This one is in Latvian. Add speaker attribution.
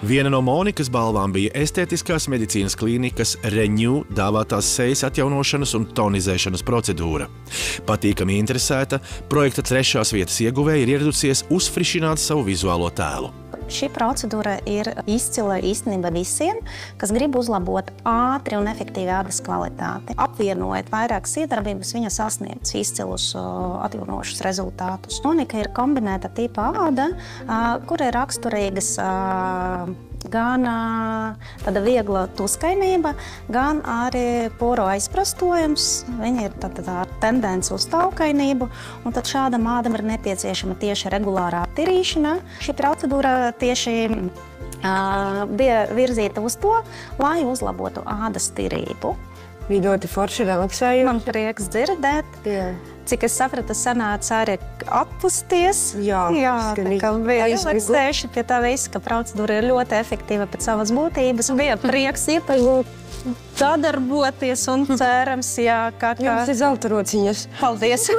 Speaker 1: Viena no Monikas balvām bija estētiskās medicīnas klīnikas Renew dāvātās sejas atjaunošanas un tonizēšanas procedūra. Patīkami interesēta, projekta 3. vietas ieguvēja ir ieradusies uzfrišināt savu vizuālo tēlu.
Speaker 2: Šī procedūra ir izcila īstenībā visiem, kas grib uzlabot ātri un efektīvi ādas kvalitāti. Apvienojot vairākas iedarbības, viņa sasniedz izcilus atjaunošus rezultātus. Monika ir kombinēta tipa āda, kur ir raksturīgas gan tāda viegla tuskainība, gan arī poro aizprastojums. Viņa ir ar tendenci uz taukainību, un tad šādam ādam ir nepieciešama tieši regulārā tirīšana. Šī procedūra tieši bija virzīta uz to, lai uzlabotu ādas tirību.
Speaker 3: Bija ļoti forši relaksējumi.
Speaker 2: Man prieks dzirdēt. Jā. Cik es sapratu, sanāca arī atpusties.
Speaker 3: Jā,
Speaker 2: tā kā bija relaksējuši pie tā visa, ka procedūra ir ļoti efektīva pēc savas būtības. Bija prieks sadarboties un cerams, jā, kā...
Speaker 3: Jums ir zelta rociņas.
Speaker 2: Paldies!